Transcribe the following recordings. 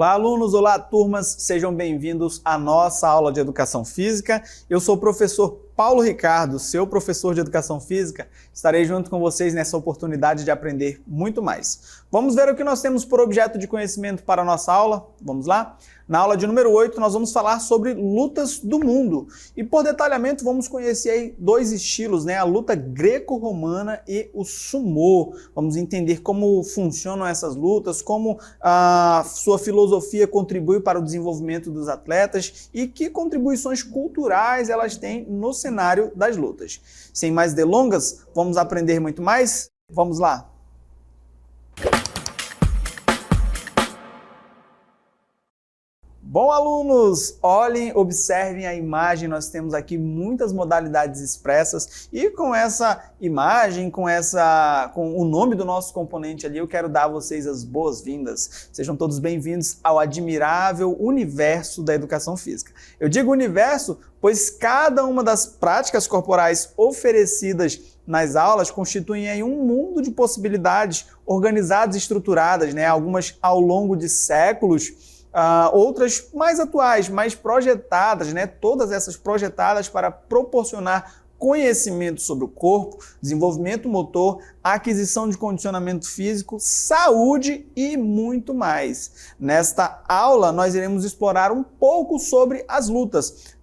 Olá, alunos! Olá, turmas! Sejam bem-vindos à nossa aula de Educação Física. Eu sou o professor Paulo Ricardo, seu professor de Educação Física. Estarei junto com vocês nessa oportunidade de aprender muito mais. Vamos ver o que nós temos por objeto de conhecimento para a nossa aula? Vamos lá? Na aula de número 8, nós vamos falar sobre lutas do mundo. E por detalhamento, vamos conhecer aí dois estilos, né? A luta greco-romana e o sumô. Vamos entender como funcionam essas lutas, como a sua filosofia contribui para o desenvolvimento dos atletas e que contribuições culturais elas têm no cenário das lutas. Sem mais delongas, vamos aprender muito mais? Vamos lá! Bom, alunos, olhem, observem a imagem, nós temos aqui muitas modalidades expressas e com essa imagem, com o nome do nosso componente ali, eu quero dar a vocês as boas-vindas. Sejam todos bem-vindos ao admirável universo da educação física. Eu digo universo, pois cada uma das práticas corporais oferecidas nas aulas constituem aí um mundo de possibilidades organizadas e estruturadas, né? Algumas ao longo de séculos, outras mais atuais, mais projetadas, né? Todas essas projetadas para proporcionar conhecimento sobre o corpo, desenvolvimento motor, aquisição de condicionamento físico, saúde e muito mais. Nesta aula, nós iremos explorar um pouco sobre as lutas,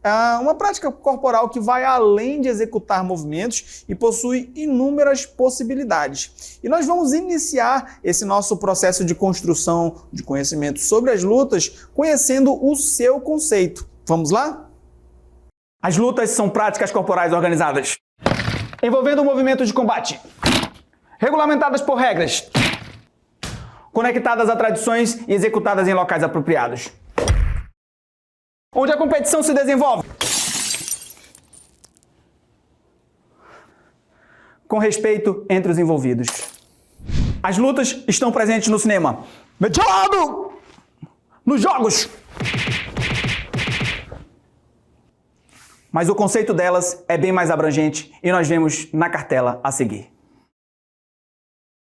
uma prática corporal que vai além de executar movimentos e possui inúmeras possibilidades. E nós vamos iniciar esse nosso processo de construção de conhecimento sobre as lutas conhecendo o seu conceito. Vamos lá? As lutas são práticas corporais organizadas, envolvendo movimentos de combate, regulamentadas por regras, conectadas a tradições e executadas em locais apropriados, onde a competição se desenvolve com respeito entre os envolvidos. As lutas estão presentes no cinema, mediado nos jogos, mas o conceito delas é bem mais abrangente e nós vemos na cartela a seguir.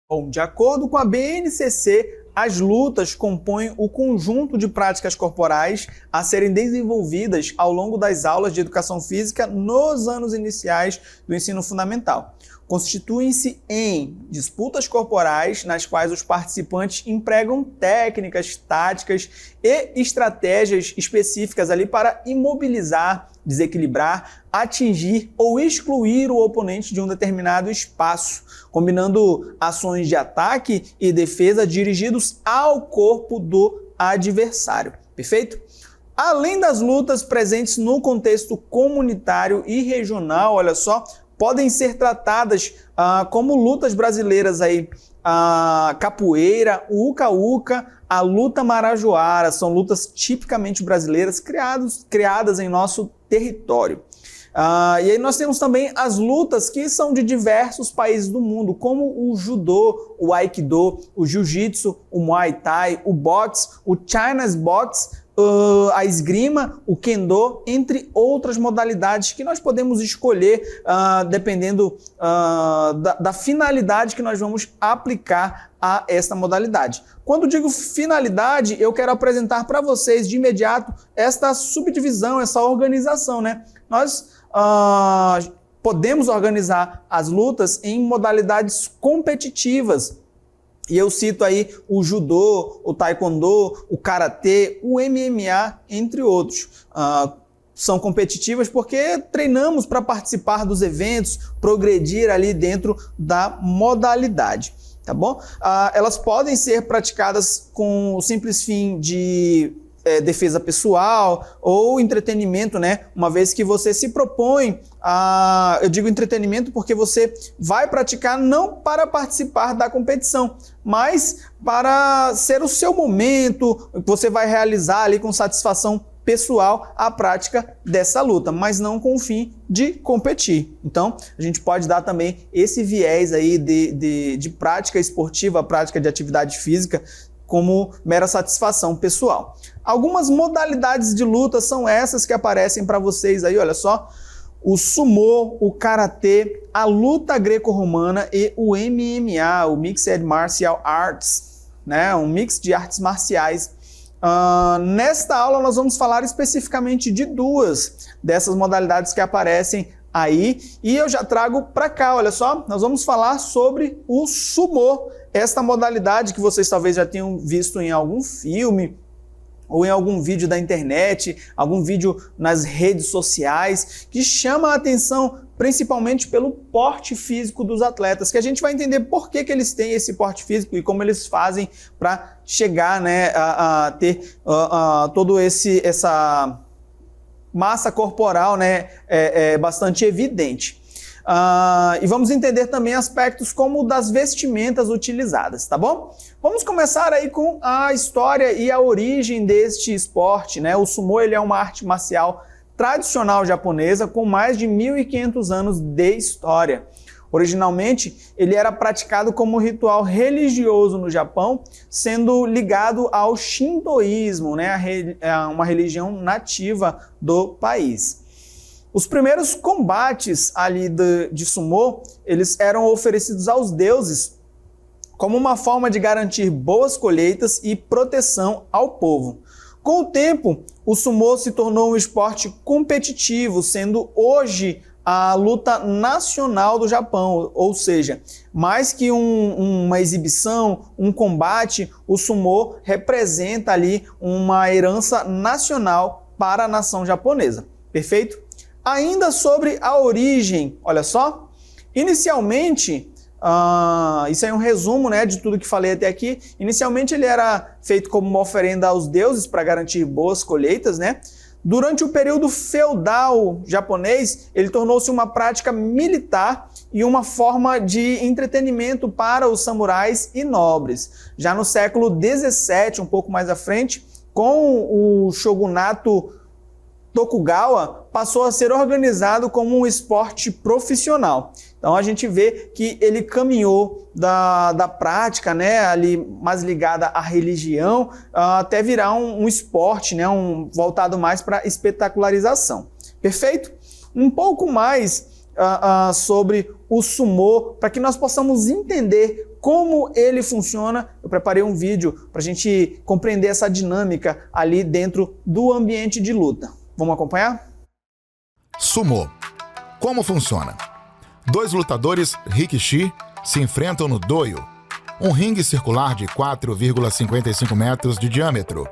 Bom, de acordo com a BNCC, as lutas compõem o conjunto de práticas corporais a serem desenvolvidas ao longo das aulas de educação física nos anos iniciais do ensino fundamental. Constituem-se em disputas corporais nas quais os participantes empregam técnicas, táticas e estratégias específicas ali para imobilizar, desequilibrar, atingir ou excluir o oponente de um determinado espaço, combinando ações de ataque e defesa dirigidos ao corpo do adversário. Perfeito? Além das lutas presentes no contexto comunitário e regional, olha só, podem ser tratadas como lutas brasileiras aí, a capoeira, o uca-uca, a luta marajoara, são lutas tipicamente brasileiras criadas em nosso território. E aí nós temos também as lutas que são de diversos países do mundo, como o judô, o aikido, o jiu-jitsu, o muay thai, o boxe, o Chinese boxe, a esgrima, o kendo, entre outras modalidades que nós podemos escolher dependendo da finalidade que nós vamos aplicar a esta modalidade. Quando digo finalidade, eu quero apresentar para vocês de imediato esta subdivisão, essa organização, né? Nós podemos organizar as lutas em modalidades competitivas. E eu cito aí o judô, o taekwondo, o karatê, o MMA, entre outros. São competitivas porque treinamos para participar dos eventos, progredir ali dentro da modalidade, tá bom? Elas podem ser praticadas com o simples fim de defesa pessoal ou entretenimento, né? Uma vez que você se propõe eu digo entretenimento porque você vai praticar não para participar da competição, mas para ser o seu momento, você vai realizar ali com satisfação pessoal a prática dessa luta, mas não com o fim de competir. Então, a gente pode dar também esse viés aí de prática esportiva, prática de atividade física, como mera satisfação pessoal. Algumas modalidades de luta são essas que aparecem para vocês aí, olha só. O sumô, o karatê, a luta greco-romana e o MMA, o Mixed Martial Arts, né? Um mix de artes marciais. Nesta aula nós vamos falar especificamente de duas dessas modalidades que aparecem aí, e eu já trago para cá, olha só, nós vamos falar sobre o sumô, esta modalidade que vocês talvez já tenham visto em algum filme, ou em algum vídeo da internet, algum vídeo nas redes sociais, que chama a atenção principalmente pelo porte físico dos atletas, que a gente vai entender por que eles têm esse porte físico e como eles fazem para chegar, né, a ter todo essa massa corporal, né, bastante evidente. E vamos entender também aspectos como das vestimentas utilizadas, tá bom? Vamos começar aí com a história e a origem deste esporte, né? O sumô, ele é uma arte marcial tradicional japonesa com mais de 1.500 anos de história. Originalmente, ele era praticado como ritual religioso no Japão, sendo ligado ao shintoísmo, né? Uma religião nativa do país. Os primeiros combates ali de sumô, eles eram oferecidos aos deuses como uma forma de garantir boas colheitas e proteção ao povo. Com o tempo, o sumô se tornou um esporte competitivo, sendo hoje a luta nacional do Japão, ou seja, mais que uma exibição, um combate, o sumô representa ali uma herança nacional para a nação japonesa. Perfeito? Ainda sobre a origem, olha só, inicialmente, isso é um resumo, né, de tudo que falei até aqui. Inicialmente ele era feito como uma oferenda aos deuses para garantir boas colheitas, né? Durante o período feudal japonês, ele tornou-se uma prática militar e uma forma de entretenimento para os samurais e nobres. Já no século XVII, um pouco mais à frente, com o shogunato Tokugawa, passou a ser organizado como um esporte profissional. Então a gente vê que ele caminhou da prática, né, ali mais ligada à religião, até virar um esporte, né, voltado mais para espetacularização. Perfeito? Um pouco mais sobre o sumô, para que nós possamos entender como ele funciona. Eu preparei um vídeo para a gente compreender essa dinâmica ali dentro do ambiente de luta. Vamos acompanhar? Sumô. Como funciona? Dois lutadores rikishi se enfrentam no doio, um ringue circular de 4,55 metros de diâmetro.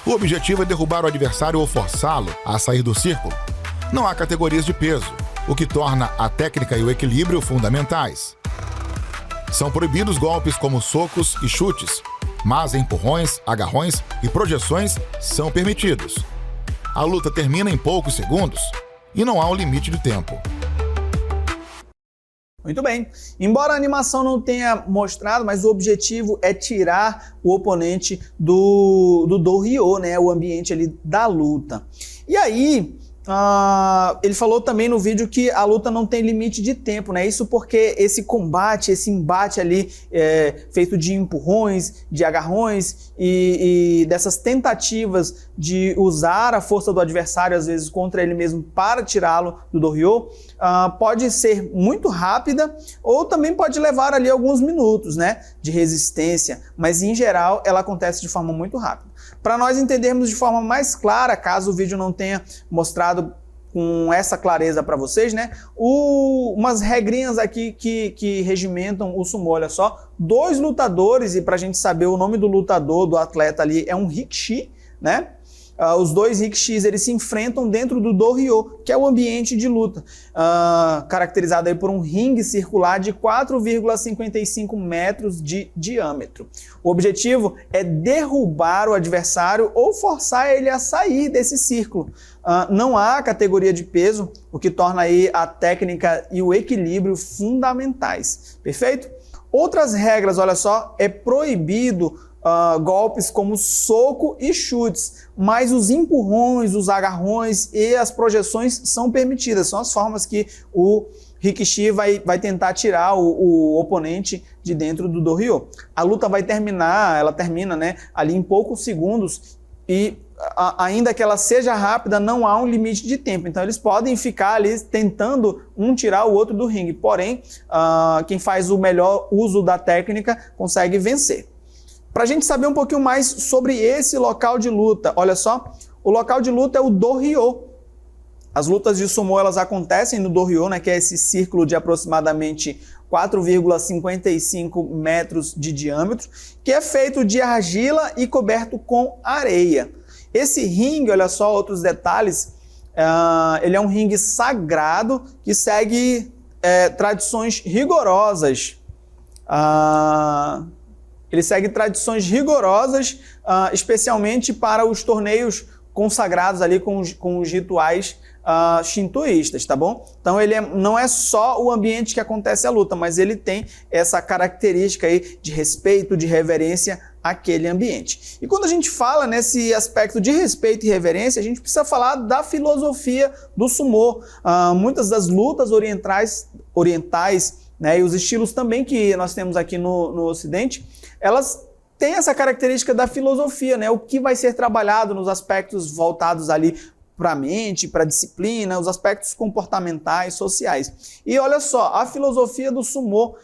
O objetivo é derrubar o adversário ou forçá-lo a sair do círculo. Não há categorias de peso, o que torna a técnica e o equilíbrio fundamentais. São proibidos golpes como socos e chutes, mas empurrões, agarrões e projeções são permitidos. A luta termina em poucos segundos e não há um limite de tempo. Muito bem. Embora a animação não tenha mostrado, mas o objetivo é tirar o oponente do do-ryo, né? O ambiente ali da luta. E aí, ele falou também no vídeo que a luta não tem limite de tempo, né? Isso porque esse combate, esse embate ali feito de empurrões, de agarrões e dessas tentativas de usar a força do adversário, às vezes contra ele mesmo, para tirá-lo do do-ryo, pode ser muito rápida ou também pode levar ali alguns minutos, né, de resistência, mas em geral ela acontece de forma muito rápida. Para nós entendermos de forma mais clara, caso o vídeo não tenha mostrado com essa clareza para vocês, né, umas regrinhas aqui que regimentam o sumô, olha só, dois lutadores, e para a gente saber o nome do lutador, do atleta ali, é um rikishi, né? Os dois rikishis, eles se enfrentam dentro do do-ryo, que é o ambiente de luta, caracterizado aí por um ringue circular de 4,55 metros de diâmetro. O objetivo é derrubar o adversário ou forçar ele a sair desse círculo. Não há categoria de peso, o que torna aí a técnica e o equilíbrio fundamentais. Perfeito? Outras regras, olha só, é proibido golpes como soco e chutes, mas os empurrões, os agarrões e as projeções são permitidas, são as formas que o rikishi vai tentar tirar o oponente de dentro do do-ryo. A luta ela termina, né, ali em poucos segundos e ainda que ela seja rápida, não há um limite de tempo, então eles podem ficar ali tentando tirar o outro do ringue, porém quem faz o melhor uso da técnica consegue vencer. Para a gente saber um pouquinho mais sobre esse local de luta, olha só, o local de luta é o Doryo. As lutas de sumô elas acontecem no Doryo, né, que é esse círculo de aproximadamente 4,55 metros de diâmetro, que é feito de argila e coberto com areia. Esse ringue, olha só outros detalhes, ele é um ringue sagrado que segue tradições rigorosas. Ele segue tradições rigorosas, especialmente para os torneios consagrados ali com os rituais shintoístas, tá bom? Então ele não é só o ambiente que acontece a luta, mas ele tem essa característica aí de respeito, de reverência àquele ambiente. E quando a gente fala nesse aspecto de respeito e reverência, a gente precisa falar da filosofia do sumô. Muitas das lutas orientais, né, e os estilos também que nós temos aqui no Ocidente, elas têm essa característica da filosofia, né? O que vai ser trabalhado nos aspectos voltados ali para a mente, para a disciplina, os aspectos comportamentais, sociais. E olha só, a filosofia do sumô,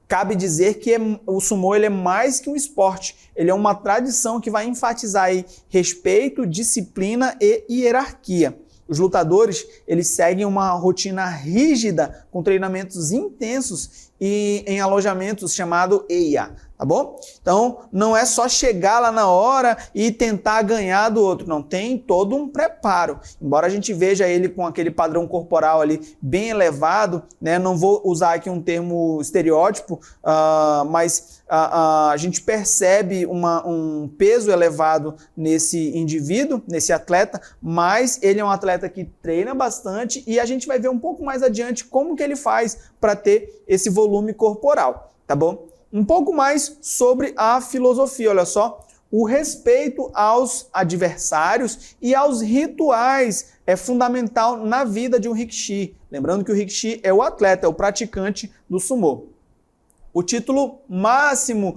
cabe dizer que o sumô ele é mais que um esporte, ele é uma tradição que vai enfatizar aí respeito, disciplina e hierarquia. Os lutadores, eles seguem uma rotina rígida, com treinamentos intensos e em alojamentos chamado Eiya, tá bom? Então, não é só chegar lá na hora e tentar ganhar do outro, não, tem todo um preparo. Embora a gente veja ele com aquele padrão corporal ali bem elevado, né? Não vou usar aqui um termo estereótipo, mas a gente percebe um peso elevado nesse indivíduo, nesse atleta, mas ele é um atleta que treina bastante e a gente vai ver um pouco mais adiante como que ele faz para ter esse volume corporal, tá bom? Um pouco mais sobre a filosofia, olha só, o respeito aos adversários e aos rituais é fundamental na vida de um rikishi. Lembrando que o rikishi é o atleta, é o praticante do sumô. O título máximo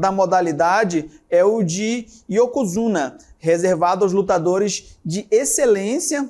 da modalidade é o de Yokozuna, reservado aos lutadores de excelência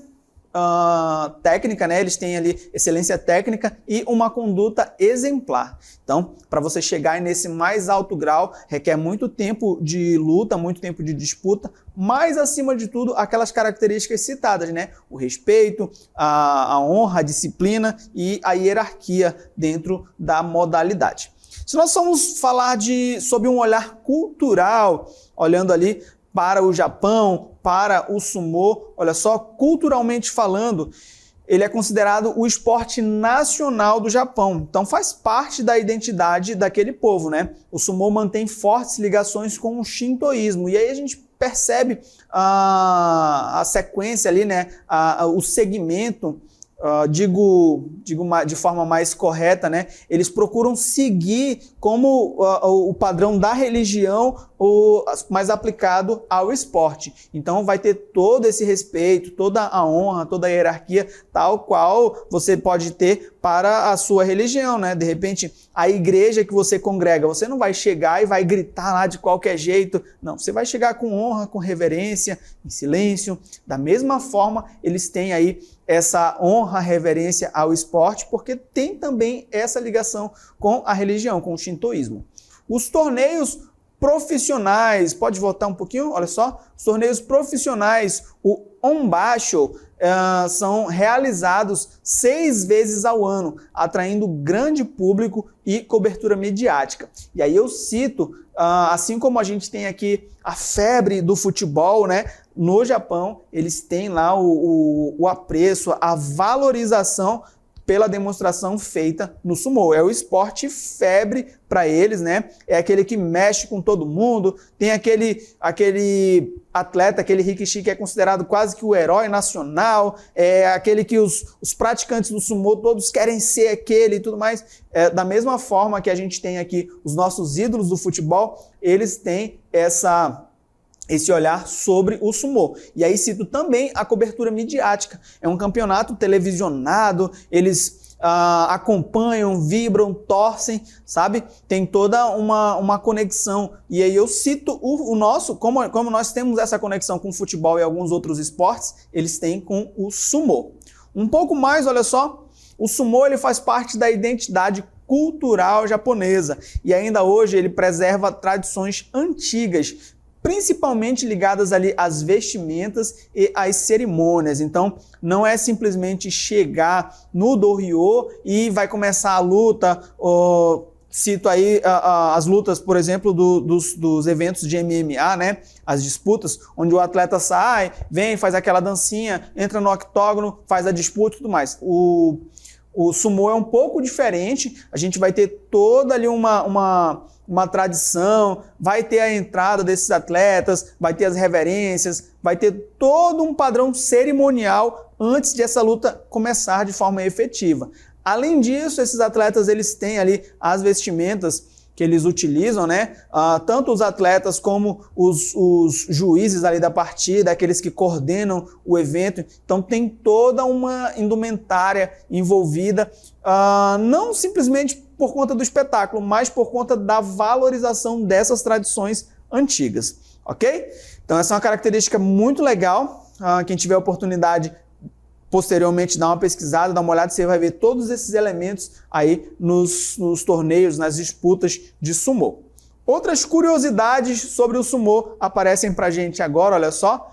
técnica, né? Eles têm ali excelência técnica e uma conduta exemplar. Então, para você chegar nesse mais alto grau, requer muito tempo de luta, muito tempo de disputa, mas acima de tudo, aquelas características citadas, né? O respeito, a honra, a disciplina e a hierarquia dentro da modalidade. Se nós formos falar sob um olhar cultural, olhando ali para o Japão, para o sumô, olha só, culturalmente falando, ele é considerado o esporte nacional do Japão. Então faz parte da identidade daquele povo, né? O sumô mantém fortes ligações com o shintoísmo. E aí a gente percebe a sequência ali, né? O segmento, digo de forma mais correta, né? Eles procuram seguir como o padrão da religião, mais aplicado ao esporte. Então vai ter todo esse respeito, toda a honra, toda a hierarquia, tal qual você pode ter para a sua religião, né? De repente, a igreja que você congrega, você não vai chegar e vai gritar lá de qualquer jeito. Não, você vai chegar com honra, com reverência, em silêncio. Da mesma forma, eles têm aí essa honra, reverência ao esporte, porque tem também essa ligação com a religião, com o shintoísmo. Os torneios profissionais, pode voltar um pouquinho? Olha só, os torneios profissionais, o Onbasho, são realizados 6 vezes ao ano, atraindo grande público e cobertura midiática. E aí eu cito, assim como a gente tem aqui a febre do futebol, né? No Japão, eles têm lá o apreço, a valorização pela demonstração feita no sumô. É o esporte febre para eles, né? É aquele que mexe com todo mundo, tem aquele atleta, aquele rikishi que é considerado quase que o herói nacional, é aquele que os praticantes do sumô todos querem ser aquele e tudo mais. Da mesma forma que a gente tem aqui os nossos ídolos do futebol, eles têm esse olhar sobre o sumô. E aí cito também a cobertura midiática. É um campeonato televisionado, eles acompanham, vibram, torcem, sabe? Tem toda uma conexão. E aí eu cito o nosso, como nós temos essa conexão com o futebol e alguns outros esportes, eles têm com o sumô. Um pouco mais, olha só, o sumô ele faz parte da identidade cultural japonesa. E ainda hoje ele preserva tradições antigas, principalmente ligadas ali às vestimentas e às cerimônias. Então, não é simplesmente chegar no dohyo e vai começar a luta, cito aí as lutas, por exemplo, dos eventos de MMA, né? As disputas, onde o atleta sai, vem, faz aquela dancinha, entra no octógono, faz a disputa e tudo mais. O sumô é um pouco diferente, a gente vai ter toda ali uma tradição, vai ter a entrada desses atletas, vai ter as reverências, vai ter todo um padrão cerimonial antes de essa luta começar de forma efetiva. Além disso, esses atletas eles têm ali as vestimentas que eles utilizam, né? Tanto os atletas como os juízes ali da partida, aqueles que coordenam o evento. Então tem toda uma indumentária envolvida, não simplesmente por conta do espetáculo, mas por conta da valorização dessas tradições antigas, ok? Então essa é uma característica muito legal. Quem tiver a oportunidade posteriormente dá uma pesquisada, dá uma olhada, você vai ver todos esses elementos aí nos torneios, nas disputas de sumô. Outras curiosidades sobre o sumô aparecem pra gente agora, olha só.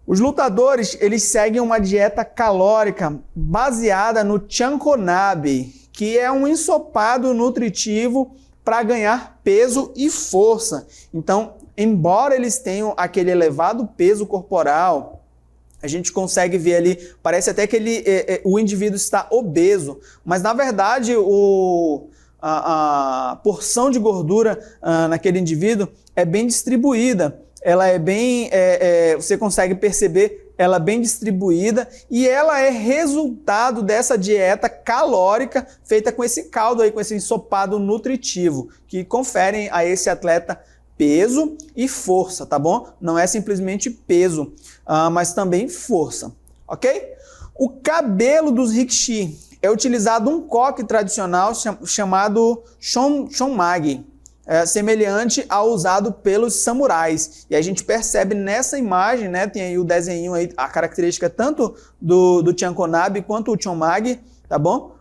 Os lutadores, eles seguem uma dieta calórica baseada no chankonabe, que é um ensopado nutritivo para ganhar peso e força. Então, embora eles tenham aquele elevado peso corporal, a gente consegue ver ali, parece até que o indivíduo está obeso, mas na verdade a porção de gordura naquele indivíduo é bem distribuída, ela é bem, você consegue perceber ela bem distribuída e ela é resultado dessa dieta calórica feita com esse caldo aí, com esse ensopado nutritivo, que conferem a esse atleta peso e força, tá bom? Não é simplesmente peso, mas também força, ok? O cabelo dos rikishi é utilizado um coque tradicional chamado chonmagi, semelhante ao usado pelos samurais. E a gente percebe nessa imagem, né? Tem aí o desenho aí, a característica tanto do chankonabe quanto o chonmagi, tá bom?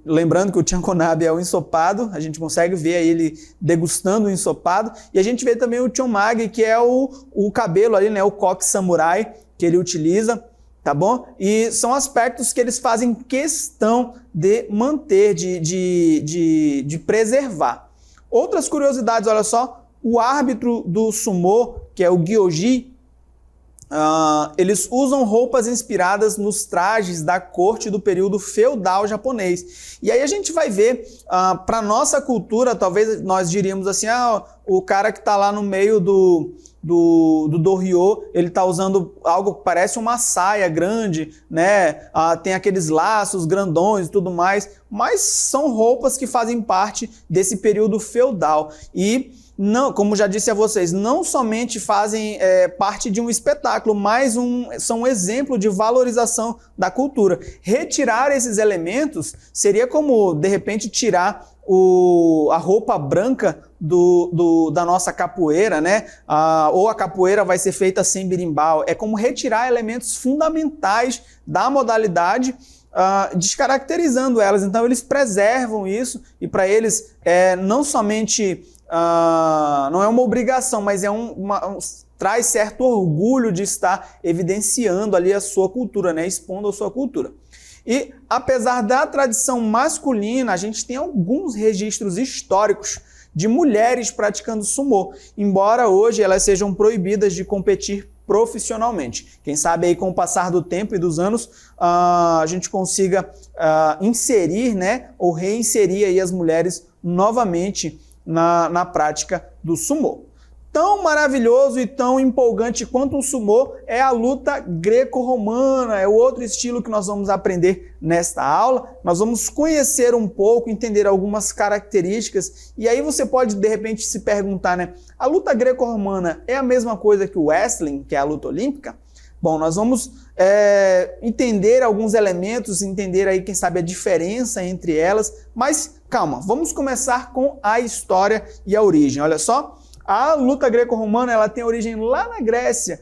Lembrando que o chankonabe é o ensopado, a gente consegue ver aí ele degustando o ensopado, e a gente vê também o chonmagi, que é o cabelo ali, né, o coque samurai que ele utiliza, tá bom? E são aspectos que eles fazem questão de manter, de preservar. Outras curiosidades, olha só, o árbitro do sumô, que é o gyoji, eles usam roupas inspiradas nos trajes da corte do período feudal japonês. E aí a gente vai ver, para nossa cultura, talvez nós diríamos assim, o cara que está lá no meio do dohyo, ele está usando algo que parece uma saia grande, né? Tem aqueles laços grandões e tudo mais, mas são roupas que fazem parte desse período feudal. E não, como já disse a vocês, não somente fazem parte de um espetáculo, mas são um exemplo de valorização da cultura. Retirar esses elementos seria como, de repente, tirar a roupa branca da nossa capoeira, né? Ou a capoeira vai ser feita sem berimbau. É como retirar elementos fundamentais da modalidade, descaracterizando elas. Então eles preservam isso, e para eles não somente não é uma obrigação, mas traz certo orgulho de estar evidenciando ali a sua cultura, né? Expondo a sua cultura. E apesar da tradição masculina, a gente tem alguns registros históricos de mulheres praticando sumô, embora hoje elas sejam proibidas de competir profissionalmente. Quem sabe aí com o passar do tempo e dos anos a gente consiga inserir, né, ou reinserir aí as mulheres novamente na prática do sumô. Tão maravilhoso e tão empolgante quanto o sumô é a luta greco-romana, é o outro estilo que nós vamos aprender nesta aula. Nós vamos conhecer um pouco, entender algumas características, e aí você pode de repente se perguntar, né? A luta greco-romana é a mesma coisa que o wrestling, que é a luta olímpica? Bom, nós vamos entender alguns elementos, entender aí, quem sabe, a diferença entre elas, mas calma, vamos começar com a história e a origem. Olha só, a luta greco-romana ela tem origem lá na Grécia,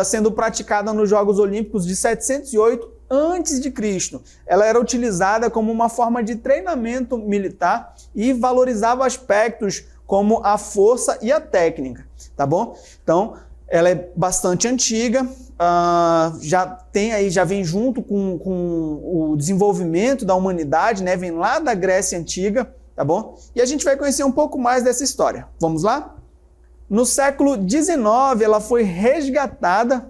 sendo praticada nos Jogos Olímpicos de 708 antes de Cristo. Ela era utilizada como uma forma de treinamento militar e valorizava aspectos como a força e a técnica, tá bom? Então, ela é bastante antiga, já vem junto com o desenvolvimento da humanidade, né? Vem lá da Grécia Antiga, tá bom? E a gente vai conhecer um pouco mais dessa história. Vamos lá? No século XIX, ela foi resgatada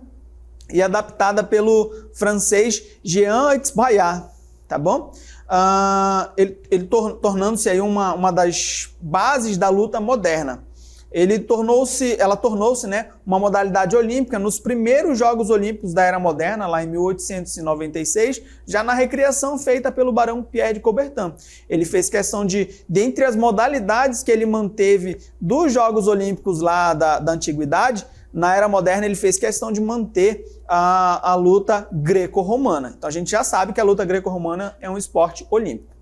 e adaptada pelo francês Jean Bayard, tá bom? Ele tornando-se aí uma das bases da luta moderna. Ela tornou-se, né, uma modalidade olímpica nos primeiros Jogos Olímpicos da Era Moderna, lá em 1896, já na recriação feita pelo barão Pierre de Coubertin. Ele fez questão dentre as modalidades que ele manteve dos Jogos Olímpicos lá da Antiguidade, na Era Moderna ele fez questão de manter a luta greco-romana. Então a gente já sabe que a luta greco-romana é um esporte olímpico.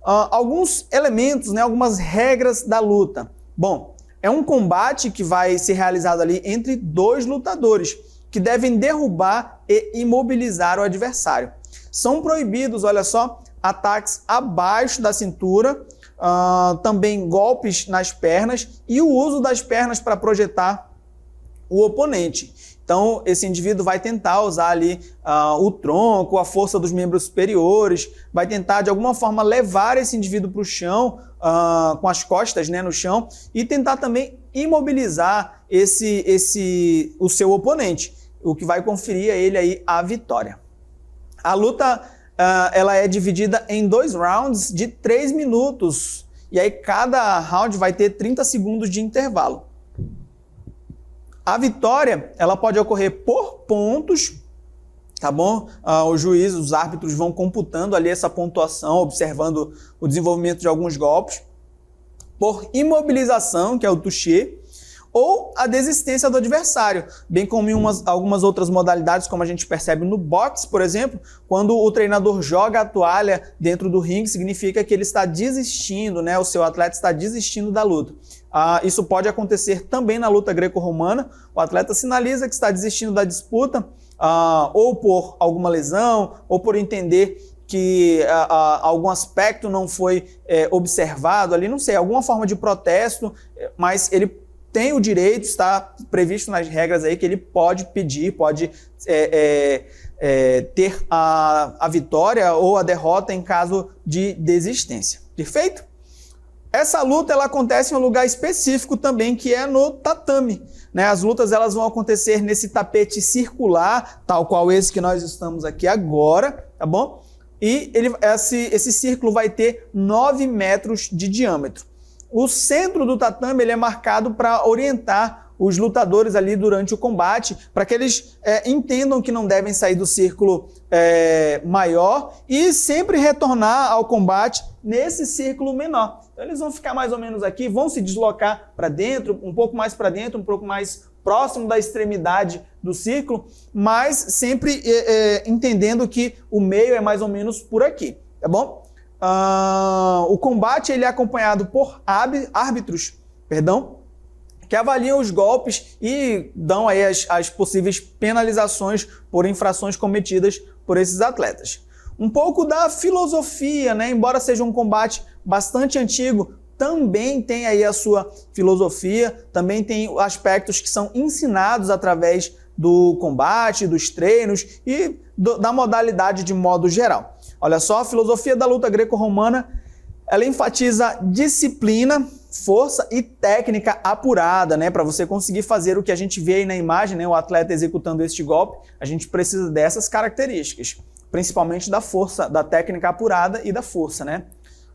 Alguns elementos, né, algumas regras da luta. Bom, é um combate que vai ser realizado ali entre dois lutadores, que devem derrubar e imobilizar o adversário. São proibidos, olha só, ataques abaixo da cintura, também golpes nas pernas e o uso das pernas para projetar o oponente. Então, esse indivíduo vai tentar usar ali o tronco, a força dos membros superiores, vai tentar de alguma forma levar esse indivíduo para o chão, com as costas, né, no chão, e tentar também imobilizar o seu oponente, o que vai conferir a ele aí a vitória. A luta ela é dividida em 2 rounds de 3 minutos, e aí cada round vai ter 30 segundos de intervalo. A vitória, ela pode ocorrer por pontos, tá bom? Os juízes, os árbitros vão computando ali essa pontuação, observando o desenvolvimento de alguns golpes, por imobilização, que é o touché, ou a desistência do adversário, bem como em algumas outras modalidades, como a gente percebe no boxe, por exemplo, quando o treinador joga a toalha dentro do ringue, significa que ele está desistindo, né? O seu atleta está desistindo da luta. Isso pode acontecer também na luta greco-romana. O atleta sinaliza que está desistindo da disputa, ou por alguma lesão, ou por entender que algum aspecto não foi observado ali, não sei, alguma forma de protesto, mas ele tem o direito, está previsto nas regras aí, que ele pode pedir, pode ter a vitória ou a derrota em caso de desistência. Perfeito? Essa luta ela acontece em um lugar específico também, que é no tatame, né? As lutas elas vão acontecer nesse tapete circular, tal qual esse que nós estamos aqui agora, tá bom? E esse círculo vai ter 9 metros de diâmetro. O centro do tatame ele é marcado para orientar os lutadores ali durante o combate, para que eles entendam que não devem sair do círculo maior e sempre retornar ao combate nesse círculo menor. Então eles vão ficar mais ou menos aqui, vão se deslocar para dentro, um pouco mais para dentro, um pouco mais próximo da extremidade do círculo, mas sempre entendendo que o meio é mais ou menos por aqui, tá bom? O combate ele é acompanhado por árbitros, que avaliam os golpes e dão aí as possíveis penalizações por infrações cometidas por esses atletas. Um pouco da filosofia, né? Embora seja um combate bastante antigo, também tem aí a sua filosofia, também tem aspectos que são ensinados através do combate, dos treinos e da modalidade de modo geral. Olha só, a filosofia da luta greco-romana, ela enfatiza disciplina, força e técnica apurada, né? Para você conseguir fazer o que a gente vê aí na imagem, né? O atleta executando este golpe, a gente precisa dessas características, principalmente da força, da técnica apurada e da força, né?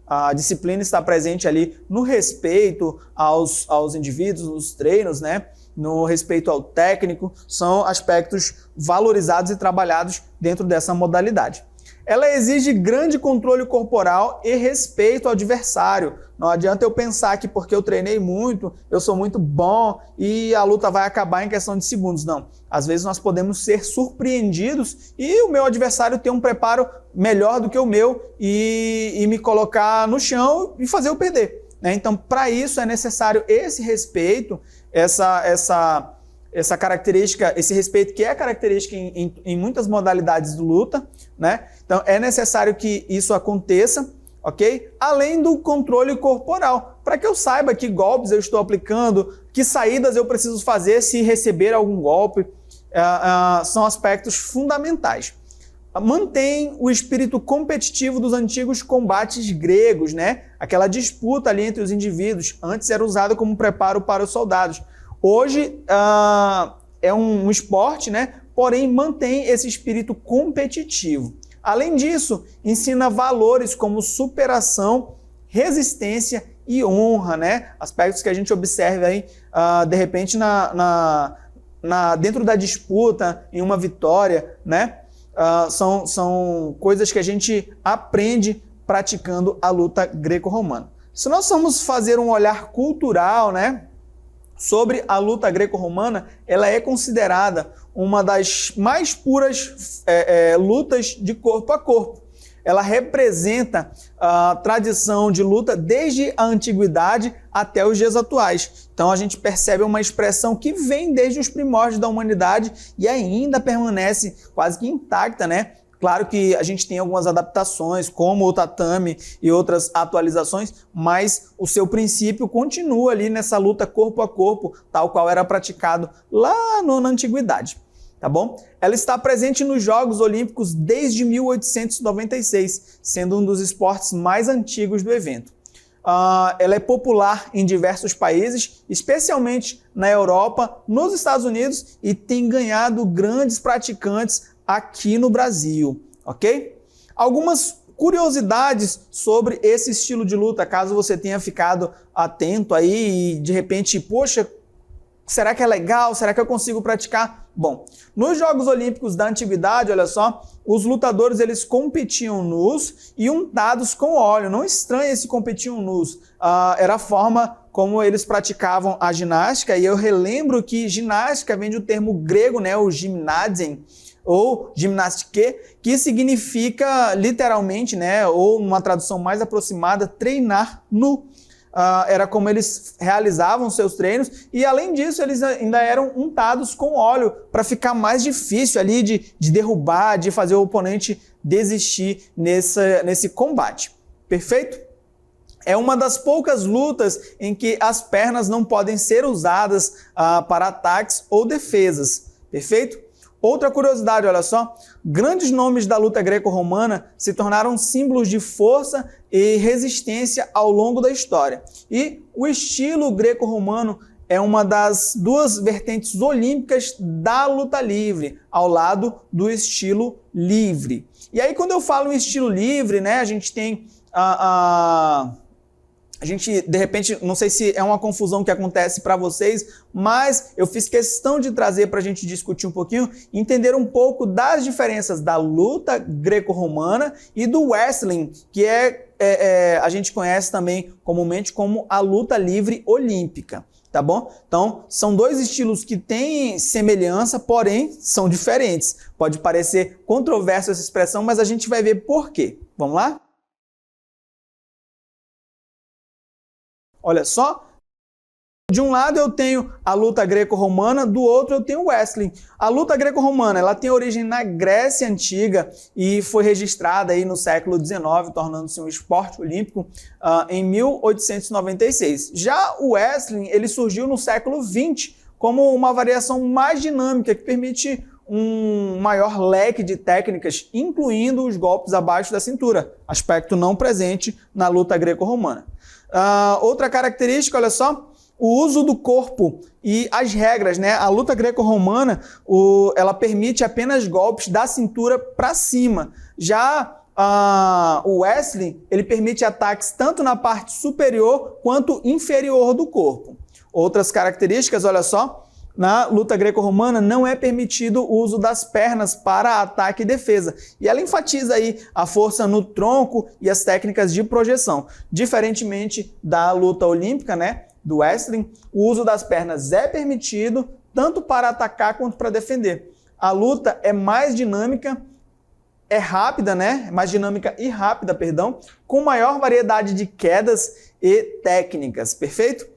A disciplina está presente ali no respeito aos indivíduos, nos treinos, né? No respeito ao técnico, são aspectos valorizados e trabalhados dentro dessa modalidade. Ela exige grande controle corporal e respeito ao adversário. Não adianta eu pensar que porque eu treinei muito, eu sou muito bom e a luta vai acabar em questão de segundos. Não. Às vezes nós podemos ser surpreendidos e o meu adversário ter um preparo melhor do que o meu e me colocar no chão e fazer eu perder, né? Então, para isso é necessário esse respeito, essa essa característica, esse respeito que é característica em muitas modalidades de luta, né? Então é necessário que isso aconteça, ok? Além do controle corporal, para que eu saiba que golpes eu estou aplicando, que saídas eu preciso fazer se receber algum golpe, são aspectos fundamentais. Mantém o espírito competitivo dos antigos combates gregos, né? Aquela disputa ali entre os indivíduos, antes era usada como preparo para os soldados. Hoje é um esporte, né? Porém mantém esse espírito competitivo. Além disso, ensina valores como superação, resistência e honra, né? Aspectos que a gente observa aí, de repente, dentro da disputa, em uma vitória, né? São coisas que a gente aprende praticando a luta greco-romana. Se nós formos fazer um olhar cultural, né, sobre a luta greco-romana, ela é considerada uma das mais puras lutas de corpo a corpo. Ela representa a tradição de luta desde a antiguidade até os dias atuais. Então a gente percebe uma expressão que vem desde os primórdios da humanidade e ainda permanece quase que intacta, né? Claro que a gente tem algumas adaptações, como o tatame e outras atualizações, mas o seu princípio continua ali nessa luta corpo a corpo, tal qual era praticado lá na antiguidade. Tá bom? Ela está presente nos Jogos Olímpicos desde 1896, sendo um dos esportes mais antigos do evento. Ela é popular em diversos países, especialmente na Europa, nos Estados Unidos, e tem ganhado grandes praticantes aqui no Brasil, ok? Algumas curiosidades sobre esse estilo de luta, caso você tenha ficado atento aí e de repente, poxa, será que é legal? Será que eu consigo praticar? Bom, nos Jogos Olímpicos da Antiguidade, olha só, os lutadores eles competiam nus e untados com óleo. Não estranha se competiam nus. Era a forma como eles praticavam a ginástica, e eu relembro que ginástica vem do termo grego, né, o gymnasium, ou gymnastike, que significa literalmente, né, ou numa tradução mais aproximada, treinar nu. Era como eles realizavam seus treinos, e além disso eles ainda eram untados com óleo para ficar mais difícil ali de derrubar, de fazer o oponente desistir nesse combate. Perfeito? É uma das poucas lutas em que as pernas não podem ser usadas para ataques ou defesas. Perfeito? Outra curiosidade, olha só, grandes nomes da luta greco-romana se tornaram símbolos de força e resistência ao longo da história. E o estilo greco-romano é uma das duas vertentes olímpicas da luta livre, ao lado do estilo livre. E aí, quando eu falo em estilo livre, né, a gente tem a gente, de repente, não sei se é uma confusão que acontece para vocês, mas eu fiz questão de trazer para a gente discutir um pouquinho, entender um pouco das diferenças da luta greco-romana e do wrestling, que a gente conhece também comumente como a luta livre olímpica, tá bom? Então, são dois estilos que têm semelhança, porém são diferentes. Pode parecer controversa essa expressão, mas a gente vai ver por quê. Vamos lá? Olha só, de um lado eu tenho a luta greco-romana, do outro eu tenho o wrestling. A luta greco-romana, ela tem origem na Grécia Antiga e foi registrada aí no século XIX, tornando-se um esporte olímpico em 1896. Já o wrestling, ele surgiu no século XX como uma variação mais dinâmica que permite um maior leque de técnicas, incluindo os golpes abaixo da cintura, aspecto não presente na luta greco-romana. Outra característica, olha só, o uso do corpo e as regras, né? A luta greco-romana, ela permite apenas golpes da cintura para cima. Já o wrestling, ele permite ataques tanto na parte superior quanto inferior do corpo. Outras características, olha só, na luta greco-romana não é permitido o uso das pernas para ataque e defesa. E ela enfatiza aí a força no tronco e as técnicas de projeção. Diferentemente da luta olímpica, né, do wrestling, o uso das pernas é permitido tanto para atacar quanto para defender. A luta é mais dinâmica, é rápida, né? Mais dinâmica e rápida, perdão, com maior variedade de quedas e técnicas. Perfeito?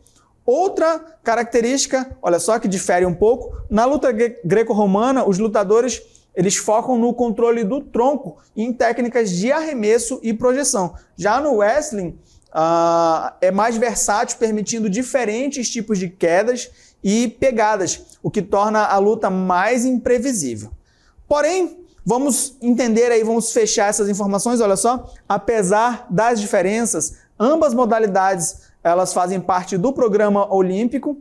Outra característica, olha só, que difere um pouco, na luta greco-romana, os lutadores eles focam no controle do tronco e em técnicas de arremesso e projeção. Já no wrestling, é mais versátil, permitindo diferentes tipos de quedas e pegadas, o que torna a luta mais imprevisível. Porém, vamos entender aí, vamos fechar essas informações, olha só, apesar das diferenças, ambas modalidades elas fazem parte do programa olímpico,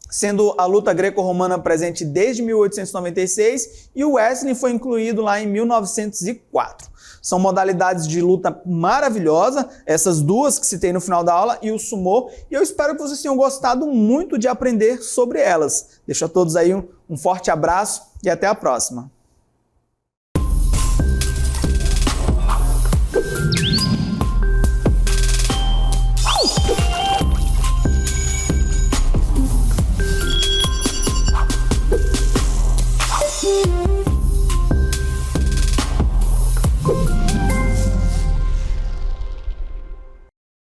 sendo a luta greco-romana presente desde 1896 e o wrestling foi incluído lá em 1904. São modalidades de luta maravilhosa, essas duas que citei no final da aula e o sumô, e eu espero que vocês tenham gostado muito de aprender sobre elas. Deixo a todos aí um forte abraço e até a próxima.